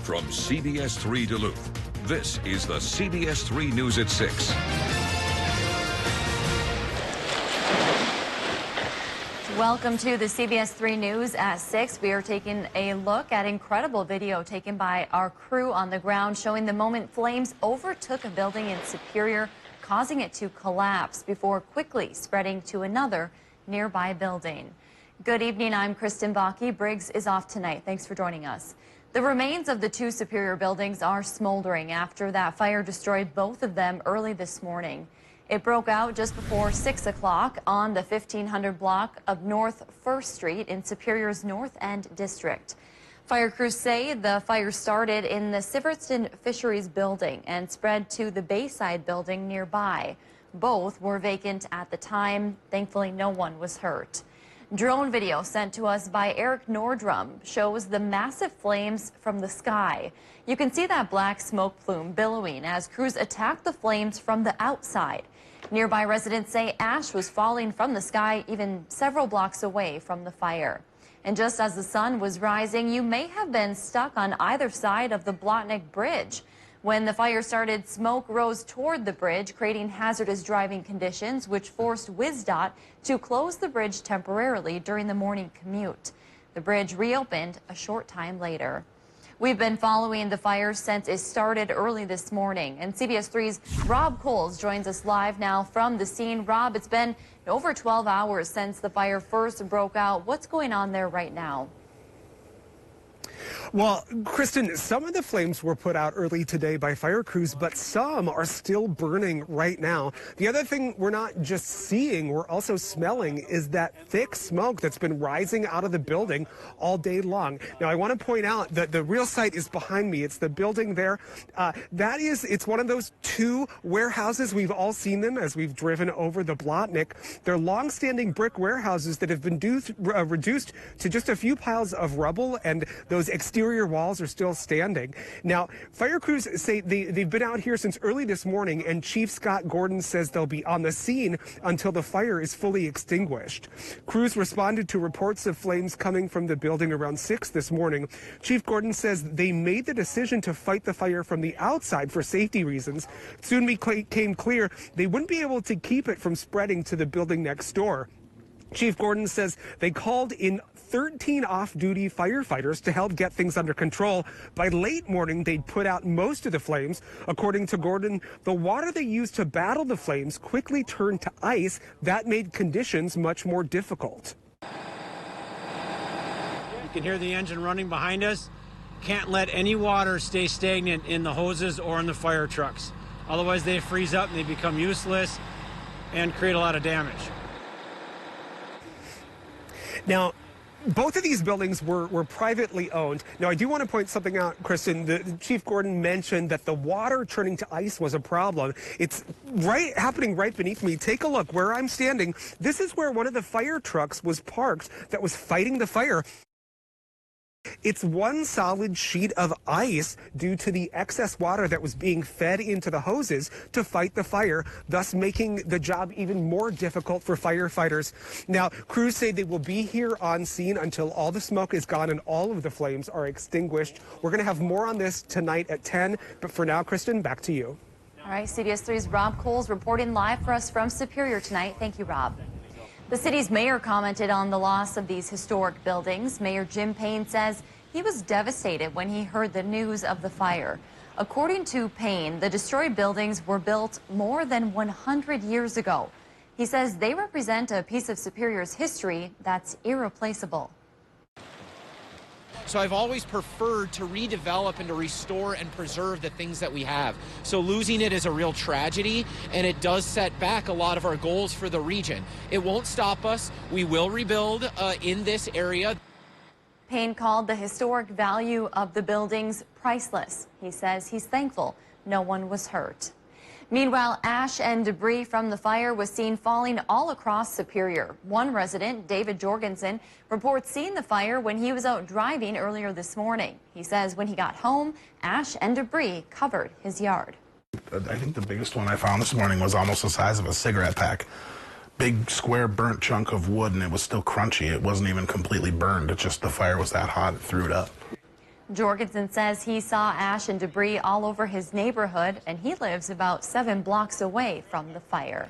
From CBS3 Duluth, this is the CBS3 News at 6. Welcome to the CBS3 News at 6. We are taking a look at incredible video taken by our crew on the ground showing the moment flames overtook a building in Superior, causing it to collapse before quickly spreading to another nearby building. Good evening, I'm Kristen Bakke. Briggs is off tonight. Thanks for joining us. The remains of the two Superior buildings are smoldering after that fire destroyed both of them early this morning. It broke out just before 6 o'clock on the 1500 block of North 1st Street in Superior's North End district. Fire crews say the fire started in the Sivertston Fisheries building and spread to the Bayside building nearby. Both were vacant at the time. Thankfully, no one was hurt. Drone video sent to us by Eric Nordrum shows the massive flames from the sky. You can see that black smoke plume billowing as crews attack the flames from the outside. Nearby residents say ash was falling from the sky even several blocks away from the fire. And just as the sun was rising, you may have been stuck on either side of the Blotnick Bridge. When the fire started, smoke rose toward the bridge, creating hazardous driving conditions, which forced WisDOT to close the bridge temporarily during the morning commute. The bridge reopened a short time later. We've been following the fire since it started early this morning, and CBS3's Rob Coles joins us live now from the scene. Rob, it's been over 12 hours since the fire first broke out. What's going on there right now? Well, Kristen, some of the flames were put out early today by fire crews, but some are still burning right now. The other thing we're not just seeing, we're also smelling is that thick smoke that's been rising out of the building all day long. Now, I want to point out that the real site is behind me. It's the building there. It's one of those two warehouses. We've all seen them as we've driven over the Blotnick. They're long-standing brick warehouses that have been reduced to just a few piles of rubble, and those exterior walls are still standing. Now, fire crews say they've been out here since early this morning, and Chief Scott Gordon says they'll be on the scene until the fire is fully extinguished. Crews responded to reports of flames coming from the building around 6 this morning. Chief Gordon says they made the decision to fight the fire from the outside for safety reasons. It soon became clear they wouldn't be able to keep it from spreading to the building next door. Chief Gordon says they called in 13 off-duty firefighters to help get things under control. By late morning, they'd put out most of the flames. According to Gordon, the water they used to battle the flames quickly turned to ice. That made conditions much more difficult. You can hear the engine running behind us. Can't let any water stay stagnant in the hoses or in the fire trucks. Otherwise, they freeze up and they become useless and create a lot of damage. Now, both of these buildings were privately owned. Now, I do want to point something out, Kristen. Chief Gordon mentioned that the water turning to ice was a problem. It's happening right beneath me. Take a look where I'm standing. This is where one of the fire trucks was parked that was fighting the fire. It's one solid sheet of ice due to the excess water that was being fed into the hoses to fight the fire, thus making the job even more difficult for firefighters. Now, crews say they will be here on scene until all the smoke is gone and all of the flames are extinguished. We're going to have more on this tonight at 10, but for now, Kristen, back to you. All right, CBS3's Rob Coles reporting live for us from Superior tonight. Thank you, Rob. The city's mayor commented on the loss of these historic buildings. Mayor Jim Payne says he was devastated when he heard the news of the fire. According to Payne, the destroyed buildings were built more than 100 years ago. He says they represent a piece of Superior's history that's irreplaceable. So I've always preferred to redevelop and to restore and preserve the things that we have. So losing it is a real tragedy, and it does set back a lot of our goals for the region. It won't stop us. We will rebuild in this area. Payne called the historic value of the buildings priceless. He says he's thankful no one was hurt. Meanwhile, ash and debris from the fire was seen falling all across Superior. One resident, David Jorgensen, reports seeing the fire when he was out driving earlier this morning. He says when he got home, ash and debris covered his yard. I think the biggest one I found this morning was almost the size of a cigarette pack. Big square burnt chunk of wood, and it was still crunchy. It wasn't even completely burned. It just, the fire was that hot, it threw it up. Jorgensen says he saw ash and debris all over his neighborhood, and he lives about 7 blocks away from the fire.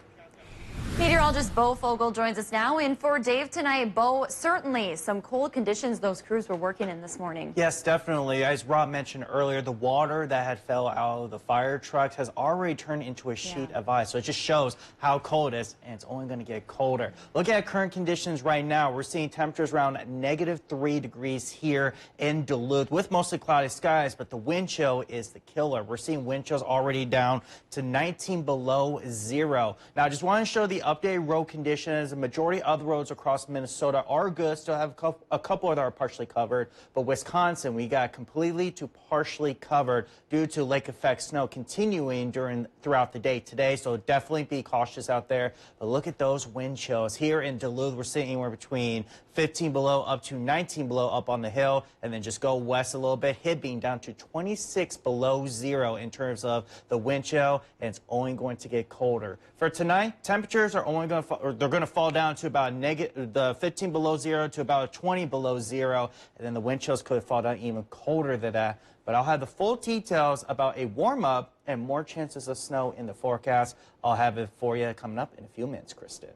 Meteorologist Bo Fogel joins us now. And for Dave tonight, Bo, certainly some cold conditions those crews were working in this morning. Yes, definitely. As Rob mentioned earlier, the water that had fell out of the fire trucks has already turned into a sheet of ice. So it just shows how cold it is, and it's only going to get colder. Look at current conditions right now. We're seeing temperatures around -3 degrees here in Duluth with mostly cloudy skies, but the wind chill is the killer. We're seeing wind chills already down to 19 below zero. Now, I just want to show the updated road conditions. The majority of the roads across Minnesota are good. Still have a couple that are partially covered. But Wisconsin, we got completely to partially covered due to lake effect snow continuing throughout the day today. So definitely be cautious out there. But look at those wind chills. Here in Duluth, we're seeing anywhere between 15 below up to 19 below up on the hill. And then just go west a little bit. Hibbing down to 26 below zero in terms of the wind chill. And it's only going to get colder. For tonight, temperatures are only going to fall down to about the 15 below zero to about 20 below zero, and then the wind chills could fall down even colder than that. But I'll have the full details about a warm-up and more chances of snow in the forecast. I'll have it for you coming up in a few minutes, Kristen.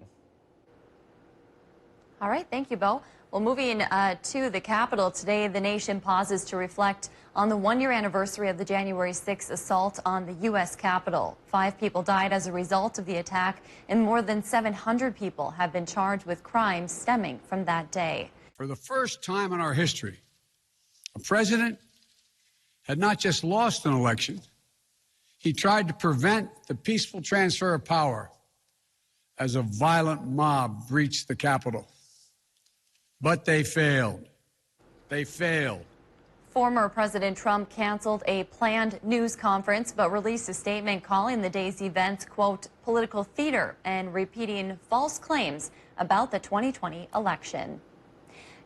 All right, thank you, Bo. Well, moving to the Capitol today, the nation pauses to reflect on the one-year anniversary of the January 6th assault on the U.S. Capitol. 5 people died as a result of the attack, and more than 700 people have been charged with crimes stemming from that day. For the first time in our history, a president had not just lost an election, he tried to prevent the peaceful transfer of power as a violent mob breached the Capitol. But they failed. They failed. Former President Trump canceled a planned news conference but released a statement calling the day's events, quote, political theater and repeating false claims about the 2020 election.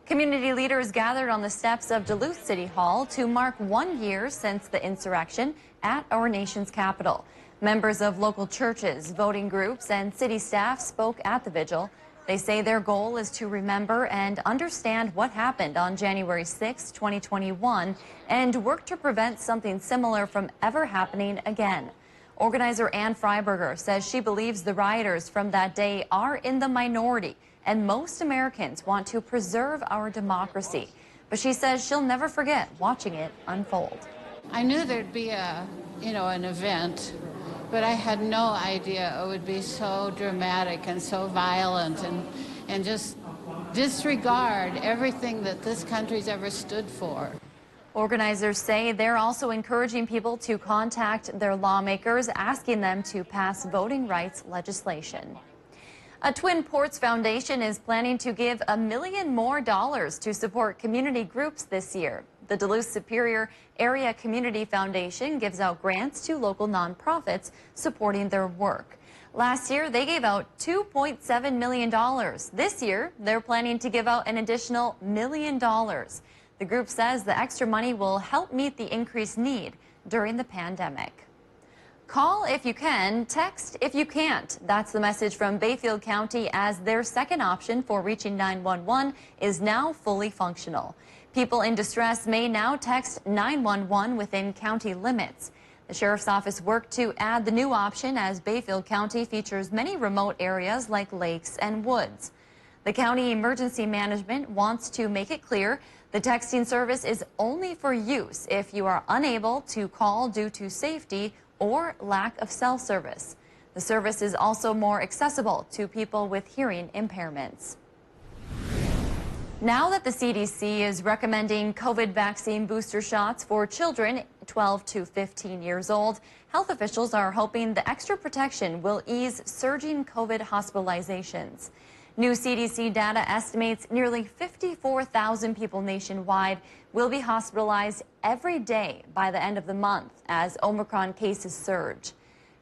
Community leaders gathered on the steps of Duluth City Hall to mark 1 year since the insurrection at our nation's capital. Members of local churches, voting groups, and city staff spoke at the vigil. They say their goal is to remember and understand what happened on January 6, 2021, and work to prevent something similar from ever happening again. Organizer Ann Freiberger says she believes the rioters from that day are in the minority, and most Americans want to preserve our democracy. But she says she'll never forget watching it unfold. I knew there'd be an event, but I had no idea it would be so dramatic and so violent and just disregard everything that this country's ever stood for. Organizers say they're also encouraging people to contact their lawmakers, asking them to pass voting rights legislation. A Twin Ports Foundation is planning to give $1 million more to support community groups this year. The Duluth Superior Area Community Foundation gives out grants to local nonprofits supporting their work. Last year, they gave out $2.7 million. This year, they're planning to give out an additional $1 million. The group says the extra money will help meet the increased need during the pandemic. Call if you can, text if you can't. That's the message from Bayfield County, as their second option for reaching 911 is now fully functional. People in distress may now text 911 within county limits. The sheriff's office worked to add the new option, as Bayfield County features many remote areas like lakes and woods. The county emergency management wants to make it clear the texting service is only for use if you are unable to call due to safety or lack of cell service. The service is also more accessible to people with hearing impairments. Now that the CDC is recommending COVID vaccine booster shots for children 12 to 15 years old, health officials are hoping the extra protection will ease surging COVID hospitalizations. New CDC data estimates nearly 54,000 people nationwide will be hospitalized every day by the end of the month as Omicron cases surge.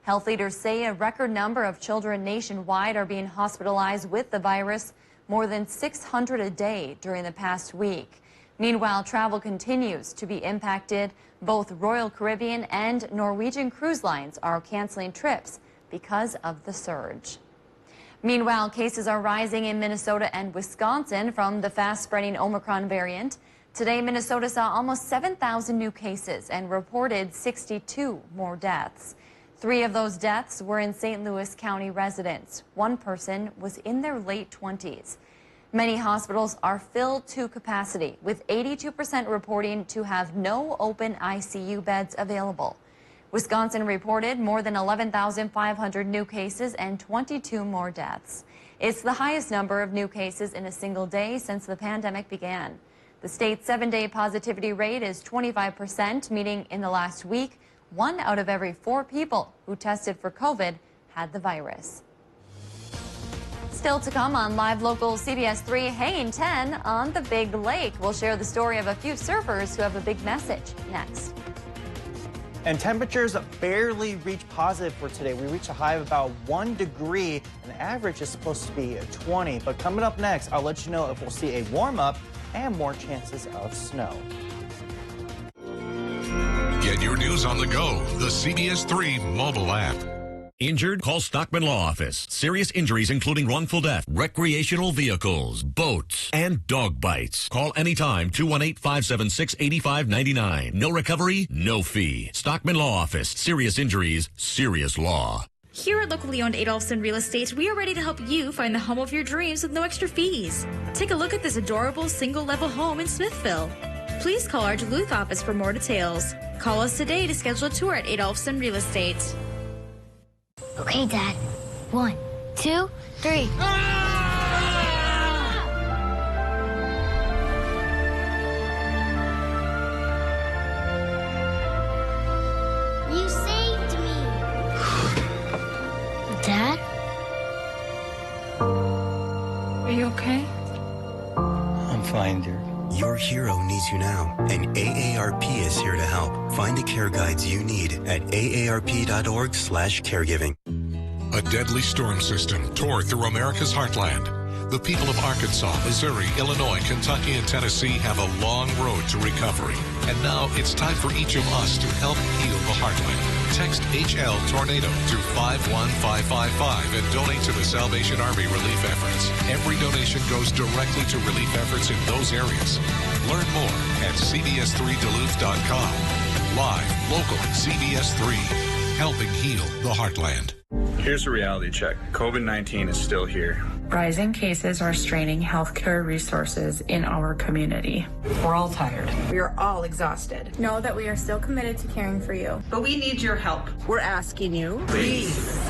Health leaders say a record number of children nationwide are being hospitalized with the virus, more than 600 a day during the past week. Meanwhile, travel continues to be impacted. Both Royal Caribbean and Norwegian cruise lines are canceling trips because of the surge. Meanwhile, cases are rising in Minnesota and Wisconsin from the fast-spreading Omicron variant. Today, Minnesota saw almost 7,000 new cases and reported 62 more deaths. 3 of those deaths were in St. Louis County residents. 1 person was in their late 20s. Many hospitals are filled to capacity, with 82% reporting to have no open ICU beds available. Wisconsin reported more than 11,500 new cases and 22 more deaths. It's the highest number of new cases in a single day since the pandemic began. The state's 7-day positivity rate is 25%, meaning in the last week, 1 out of every 4 people who tested for COVID had the virus. Still to come on Live Local CBS 3 Hanging 10 on the Big Lake. We'll share the story of a few surfers who have a big message next. And temperatures barely reach positive for today. We reached a high of about 1 degree, and the average is supposed to be 20. But coming up next, I'll let you know if we'll see a warm up and more chances of snow. Get your news on the go. The CBS 3 mobile app. Injured? Call Stockman Law Office. Serious injuries including wrongful death, recreational vehicles, boats, and dog bites. Call anytime, 218-576-8599. No recovery, no fee. Stockman Law Office. Serious injuries, serious law. Here at locally owned Adolphson Real Estate, we are ready to help you find the home of your dreams with no extra fees. Take a look at this adorable single-level home in Smithville. Please call our Duluth office for more details. Call us today to schedule a tour at Adolphson Real Estate. Okay, Dad. 1, 2, 3. You saved me. Dad? Are you okay? I'm fine, dear. Your hero needs you now, and AARP is here to help. Find the care guides you need at aarp.org/caregiving. A deadly storm system tore through America's heartland. The people of Arkansas, Missouri, Illinois, Kentucky, and Tennessee have a long road to recovery. And now it's time for each of us to help heal the heartland. Text HL Tornado to 51555 and donate to the Salvation Army relief efforts. Every donation goes directly to relief efforts in those areas. Learn more at CBS3Duluth.com. Live, local, CBS3, helping heal the heartland. Here's a reality check. COVID-19 is still here. Rising cases are straining healthcare resources in our community. We're all tired. We are all exhausted. Know that we are still committed to caring for you. But we need your help. We're asking you, please,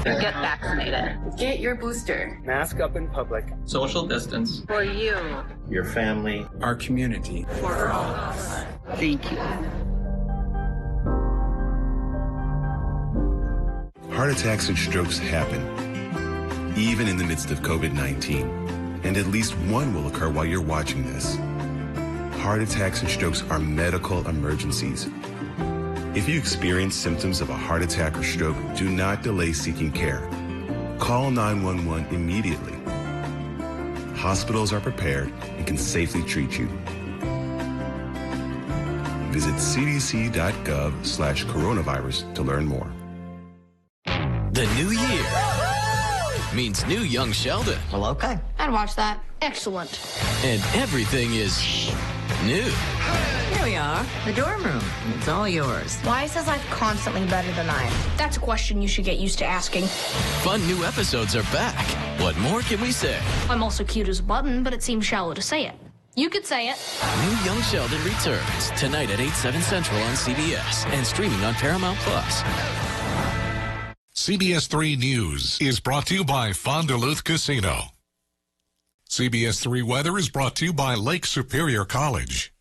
get vaccinated. Get your booster. Mask up in public. Social distance. For you. Your family. Our community. For all of us. Thank you. Heart attacks and strokes happen, even in the midst of COVID-19, and at least one will occur while you're watching this. Heart attacks and strokes are medical emergencies. If you experience symptoms of a heart attack or stroke, do not delay seeking care. Call 911 immediately. Hospitals are prepared and can safely treat you. Visit cdc.gov/coronavirus to learn more. The new year means new young Sheldon. Well, okay. I'd watch that. Excellent. And everything is new. Here we are, the dorm room. It's all yours. Why is his life constantly better than mine? That's a question you should get used to asking. Fun new episodes are back. What more can we say? I'm also cute as a button, but it seems shallow to say it. You could say it. New Young Sheldon returns tonight at 8/7 Central on CBS and streaming on Paramount+. CBS3 News is brought to you by Fond du Lac Casino. CBS3 Weather is brought to you by Lake Superior College.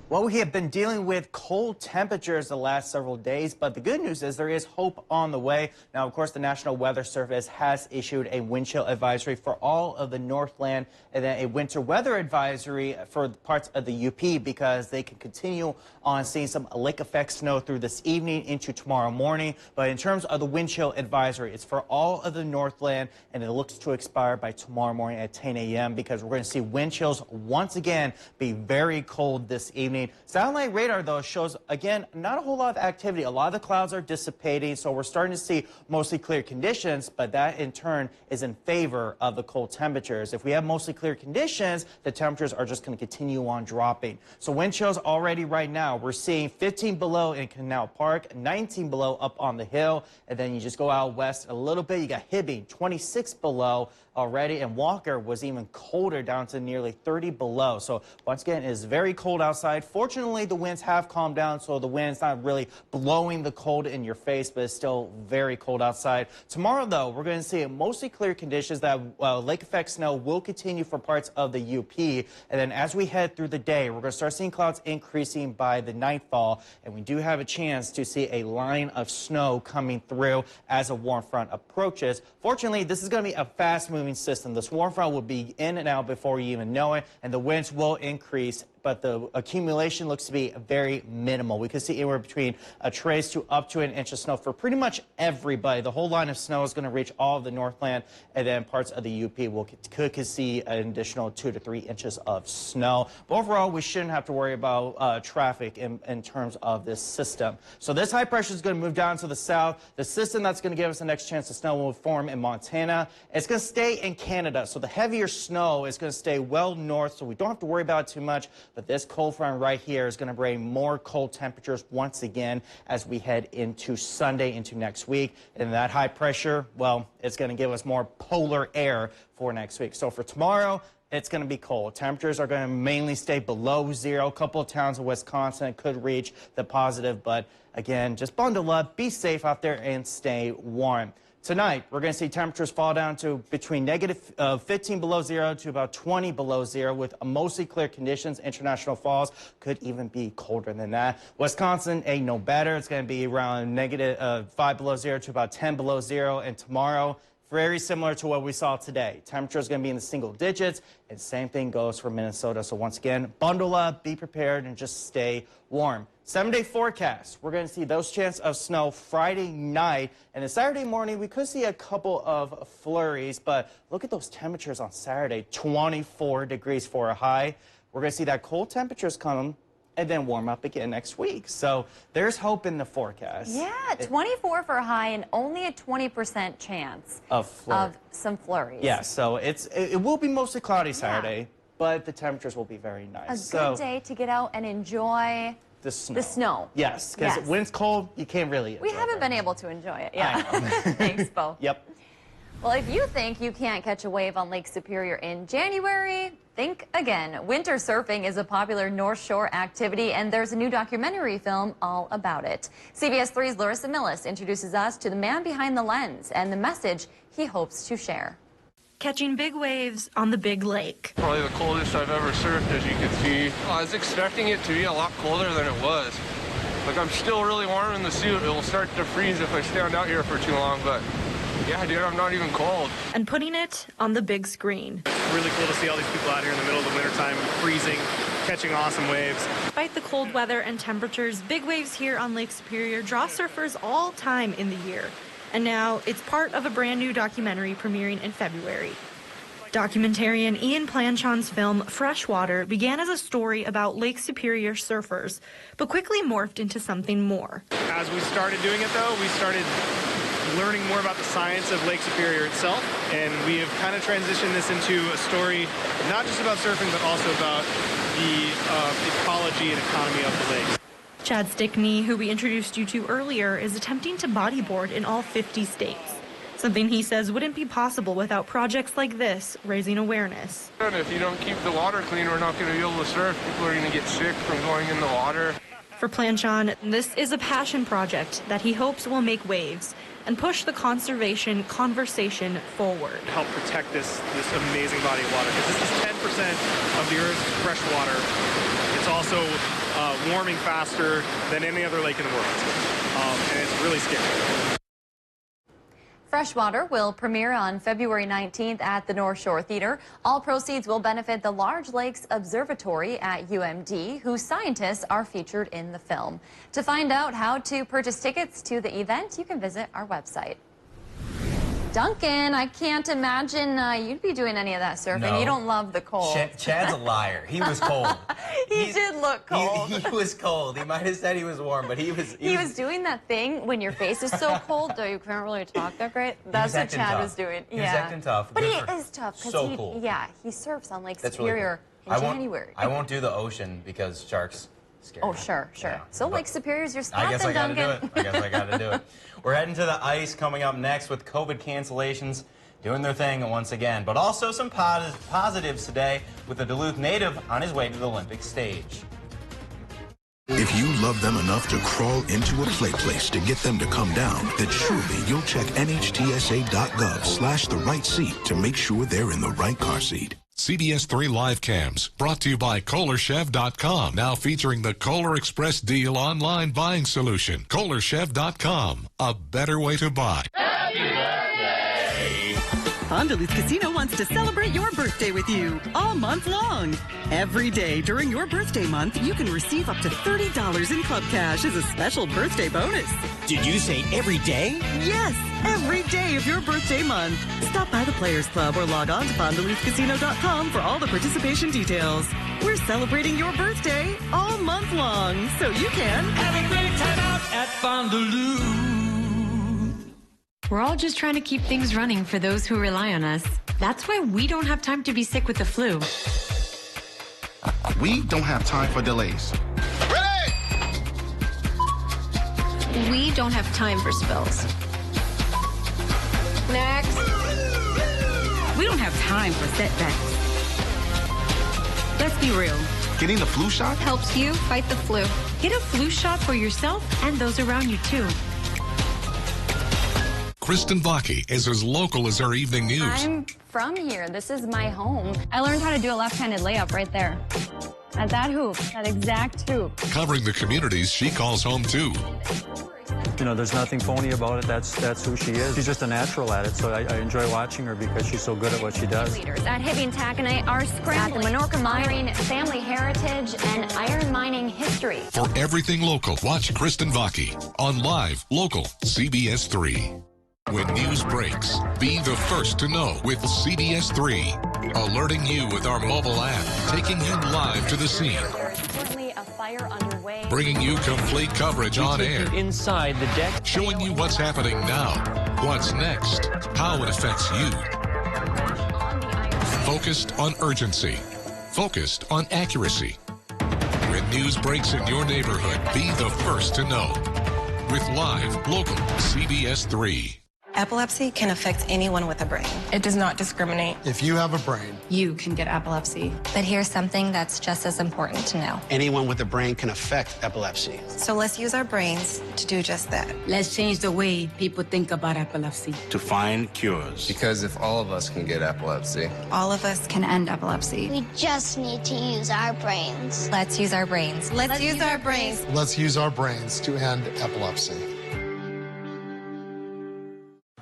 Well, we have been dealing with cold temperatures the last several days, but the good news is there is hope on the way. Now, of course, the National Weather Service has issued a wind chill advisory for all of the Northland and then a winter weather advisory for parts of the UP because they can continue on seeing some lake effect snow through this evening into tomorrow morning. But in terms of the wind chill advisory, it's for all of the Northland, and it looks to expire by tomorrow morning at 10 a.m. because we're going to see wind chills once again be very cold this evening. evening. Satellite radar, though, shows, again, not a whole lot of activity. A lot of the clouds are dissipating, so we're starting to see mostly clear conditions, but that, in turn, is in favor of the cold temperatures. If we have mostly clear conditions, the temperatures are just going to continue on dropping. So wind chills already right now, we're seeing 15 below in Canal Park, 19 below up on the hill, and then you just go out west a little bit, you got Hibbing, 26 below already, and Walker was even colder, down to nearly 30 below. So once again, it is very cold outside. Fortunately, the winds have calmed down, so the wind's not really blowing the cold in your face, but it's still very cold outside. Tomorrow, though, we're going to see mostly clear conditions. That lake effect snow will continue for parts of the UP, and then as we head through the day, we're going to start seeing clouds increasing by the nightfall, and we do have a chance to see a line of snow coming through as a warm front approaches. Fortunately, this is going to be a fast-moving system. This warm front will be in and out before you even know it, and the winds will increase, but the accumulation looks to be very minimal. We could see anywhere between a trace to up to an inch of snow for pretty much everybody. The whole line of snow is going to reach all of the Northland, and then parts of the UP could see an additional 2 to 3 inches of snow. But overall, we shouldn't have to worry about traffic in terms of this system. So this high pressure is going to move down to the south. The system that's going to give us the next chance of snow will form in Montana. It's going to stay in Canada, so the heavier snow is going to stay well north, so we don't have to worry about it too much. But this cold front right here is going to bring more cold temperatures once again as we head into Sunday, into next week. And that high pressure, well, it's going to give us more polar air for next week. So for tomorrow, it's going to be cold. Temperatures are going to mainly stay below zero. A couple of towns in Wisconsin could reach the positive, but again, just bundle up, be safe out there, and stay warm. Tonight, we're going to see temperatures fall down to between negative 15 below zero to about 20 below zero with mostly clear conditions. International Falls could even be colder than that. Wisconsin ain't no better. It's going to be around negative 5 below zero to about 10 below zero. And tomorrow, very similar to what we saw today. Temperature is going to be in the single digits, and same thing goes for Minnesota. So once again, bundle up, be prepared, and just stay warm. 7-day forecast. We're going to see those chances of snow Friday night, and then Saturday morning we could see a couple of flurries, but look at those temperatures on Saturday, 24 degrees for a high. We're going to see that cold temperatures come and then warm up again next week. So there's hope in the forecast. Yeah, 24 for a high and only a 20% chance of some flurries. Yeah, so it will be mostly cloudy Saturday, but the temperatures will be very nice. A good day to get out and enjoy the snow. Yes, because when it's cold, you can't really enjoy We haven't been able to enjoy it. Yeah. Thanks, Bo. Yep. Well, if you think you can't catch a wave on Lake Superior in January, think again. Winter surfing is a popular North Shore activity, and there's a new documentary film all about it. CBS3's Larissa Millis introduces us to the man behind the lens and the message he hopes to share. Catching big waves on the big lake. Probably the coldest I've ever surfed, as you can see. I was expecting it to be a lot colder than it was. Like, I'm still really warm in the suit. It will start to freeze if I stand out here for too long, but yeah, dude, I'm not even cold. And putting it on the big screen. Really cool to see all these people out here in the middle of the wintertime, freezing, catching awesome waves. Despite the cold weather and temperatures, big waves here on Lake Superior draw surfers all time in the year. And now it's part of a brand new documentary premiering in February. Documentarian Ian Planchon's film Freshwater began as a story about Lake Superior surfers, but quickly morphed into something more. As we started doing it, though, we started learning more about the science of Lake Superior itself, and we have kind of transitioned this into a story not just about surfing, but also about the ecology and economy of the lake. Chad Stickney, who we introduced you to earlier, is attempting to bodyboard in all 50 states. Something he says wouldn't be possible without projects like this, raising awareness. And if you don't keep the water clean, we're not going to be able to surf. People are going to get sick from going in the water. For Planchon, this is a passion project that he hopes will make waves and push the conservation conversation forward. Help protect this amazing body of water, because this is 10% of the Earth's fresh water. It's also warming faster than any other lake in the world, and it's really scary. Freshwater will premiere on February 19th at the North Shore Theater. All proceeds will benefit the Large Lakes Observatory at UMD, whose scientists are featured in the film. To find out how to purchase tickets to the event, you can visit our website. Duncan, I can't imagine you'd be doing any of that surfing. No. You don't love the cold. Chad's a liar. He was cold. He did look cold. He was cold. He might have said he was warm, but he was... He was doing that thing when your face is so cold, though you can't really talk that great. That's what Chad was doing. He was acting tough. But he is tough because cool. he surfs on Lake That's Superior really cool. in January. I won't do the ocean because sharks scare me. Oh, sure. Yeah. So Lake Superior's your spot, I guess I gotta Duncan. do it. I guess I gotta do it. We're heading to the ice coming up next with COVID cancellations doing their thing once again, but also some positives today with a Duluth native on his way to the Olympic stage. If you love them enough to crawl into a play place to get them to come down, then surely you'll check nhtsa.gov/the right seat to make sure they're in the right car seat. CBS3 Live Cams, brought to you by KohlerChef.com, now featuring the Kohler Express Deal online buying solution. KohlerChef.com, a better way to buy. Duluth Casino wants to celebrate your birthday with you all month long. Every day during your birthday month, you can receive up to $30 in club cash as a special birthday bonus. Did you say every day? Yes, every day of your birthday month. Stop by the Players Club or log on to FondDuluthCasino.com for all the participation details. We're celebrating your birthday all month long, so you can have a great time out at Fondulu. We're all just trying to keep things running for those who rely on us. That's why we don't have time to be sick with the flu. We don't have time for delays. We don't have time for spills. Next. We don't have time for setbacks. Let's be real. Getting the flu shot helps you fight the flu. Get a flu shot for yourself and those around you, too. Kristen Bakke is as local as our evening news. I'm from here. This is my home. I learned how to do a left-handed layup right there. At that hoop, that exact hoop. Covering the communities she calls home too. You know, there's nothing phony about it. That's who she is. She's just a natural at it, so I enjoy watching her because she's so good at what she does. Leaders at Hibbing Taconite are scrambling at the Menorca Mining family heritage and iron mining history. For everything local, watch Kristen Bakke on Live Local CBS3. When news breaks, be the first to know with CBS3. Alerting you with our mobile app, taking you live to the scene. There is currently a fire underway. Bringing you complete coverage on air. Inside the deck. Showing you what's happening now, what's next, how it affects you. Focused on urgency. Focused on accuracy. When news breaks in your neighborhood, be the first to know. With Live Local CBS3. Epilepsy can affect anyone with a brain. It does not discriminate. If you have a brain, you can get epilepsy. But here's something that's just as important to know. Anyone with a brain can affect epilepsy. So let's use our brains to do just that. Let's change the way people think about epilepsy. To find cures. Because if all of us can get epilepsy, all of us can end epilepsy. We just need to use our brains. Let's use our brains. Let's use our brains. Let's use our brains to end epilepsy.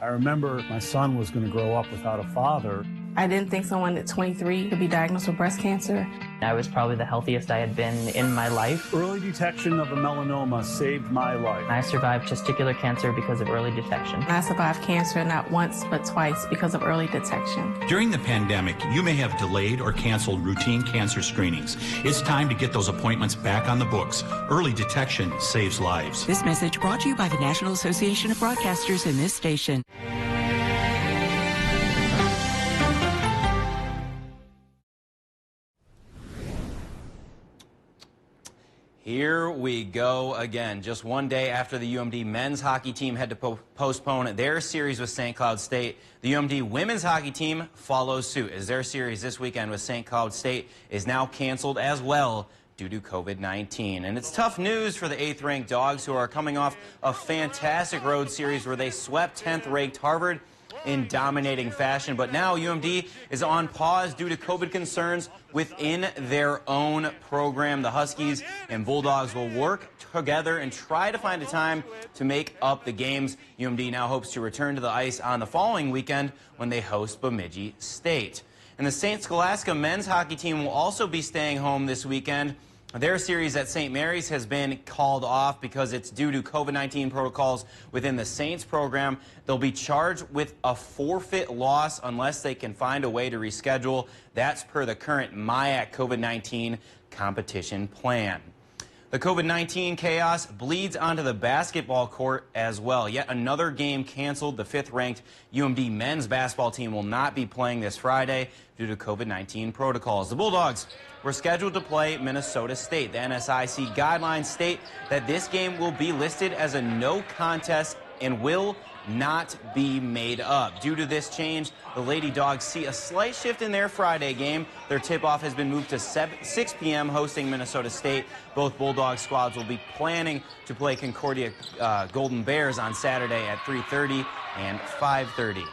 I remember my son was going to grow up without a father. I didn't think someone at 23 could be diagnosed with breast cancer. I was probably the healthiest I had been in my life. Early detection of a melanoma saved my life. I survived testicular cancer because of early detection. I survived cancer not once but twice because of early detection. During the pandemic, you may have delayed or canceled routine cancer screenings. It's time to get those appointments back on the books. Early detection saves lives. This message brought to you by the National Association of Broadcasters and this station. Here we go again. Just one day after the UMD men's hockey team had to postpone their series with St. Cloud State, the UMD women's hockey team follows suit as their series this weekend with St. Cloud State is now canceled as well due to COVID-19. And it's tough news for the 8th-ranked Dogs, who are coming off a fantastic road series where they swept 10th-ranked Harvard in dominating fashion. But now UMD is on pause due to COVID concerns within their own program. The Huskies and Bulldogs will work together and try to find a time to make up the games. UMD now hopes to return to the ice on the following weekend when they host Bemidji State. And the St. Scholastica men's hockey team will also be staying home this weekend Their series at St. Mary's has been called off because it's due to COVID-19 protocols within the Saints program. They'll be charged with a forfeit loss unless they can find a way to reschedule. That's per the current MIAC COVID-19 competition plan. The COVID-19 chaos bleeds onto the basketball court as well. Yet another game canceled. The 5th-ranked UMD men's basketball team will not be playing this Friday due to COVID-19 protocols. The Bulldogs were scheduled to play Minnesota State. The NSIC guidelines state that this game will be listed as a no contest and will not be made up. Due to this change, the Lady Dogs see a slight shift in their Friday game. Their tip-off has been moved to 6 p.m. hosting Minnesota State. Both Bulldog squads will be planning to play Concordia Golden Bears on Saturday at 3:30 and 5:30.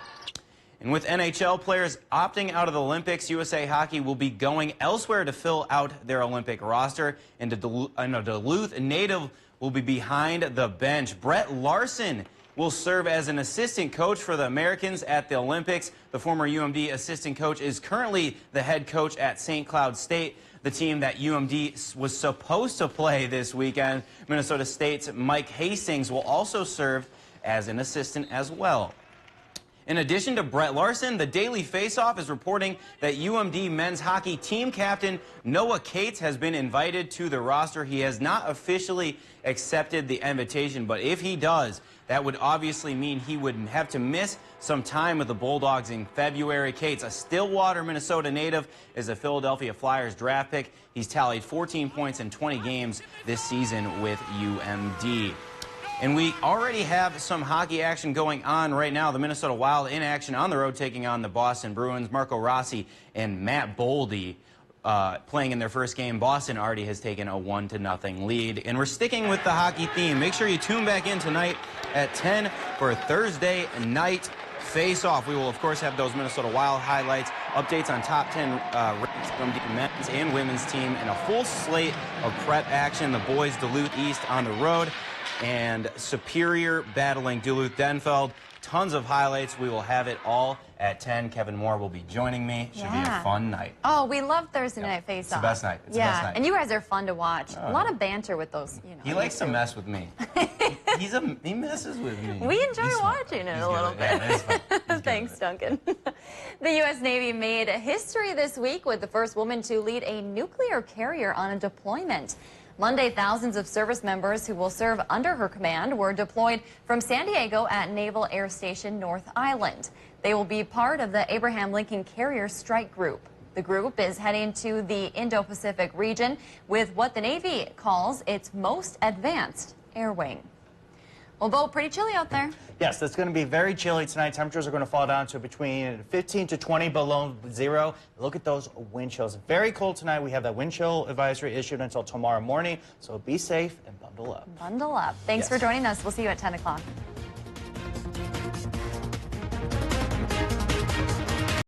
And with NHL players opting out of the Olympics, USA Hockey will be going elsewhere to fill out their Olympic roster. And a Duluth native will be behind the bench. Brett Larson will serve as an assistant coach for the Americans at the Olympics. The former UMD assistant coach is currently the head coach at St. Cloud State, the team that UMD was supposed to play this weekend. Minnesota State's Mike Hastings will also serve as an assistant as well. In addition to Brett Larson, the Daily Faceoff is reporting that UMD men's hockey team captain Noah Cates has been invited to the roster. He has not officially accepted the invitation, but if he does, that would obviously mean he would have to miss some time with the Bulldogs in February. Cates, a Stillwater, Minnesota native, is a Philadelphia Flyers draft pick. He's tallied 14 points in 20 games this season with UMD. And we already have some hockey action going on right now. The Minnesota Wild in action on the road taking on the Boston Bruins. Marco Rossi and Matt Boldy playing in their first game. Boston already has taken a 1-0 lead. And we're sticking with the hockey theme. Make sure you tune back in tonight at 10 for a Thursday night face-off. We will, of course, have those Minnesota Wild highlights, updates on top 10 ranked from the men's and women's team, and a full slate of prep action. The boys Duluth East on the road, and Superior battling Duluth-Denfeld. Tons of highlights. We will have it all at 10. Kevin Moore will be joining me. Should be a fun night. Oh, we love Thursday night face-off. It's the best night. It's the best night. And you guys are fun to watch. A lot of banter with those, you know. He likes to mess with me. He messes with me. We enjoy watching it a little bit. Yeah, it's fun. Thanks, Duncan. The U.S. Navy made history this week with the first woman to lead a nuclear carrier on a deployment. Monday, thousands of service members who will serve under her command were deployed from San Diego at Naval Air Station North Island. They will be part of the Abraham Lincoln Carrier Strike Group. The group is heading to the Indo-Pacific region with what the Navy calls its most advanced air wing. Well, Bo, pretty chilly out there. Yes, it's going to be very chilly tonight. Temperatures are going to fall down to between 15 to 20 below zero. Look at those wind chills. Very cold tonight. We have that wind chill advisory issued until tomorrow morning. So be safe and bundle up. Bundle up. Thanks for joining us. We'll see you at 10 o'clock.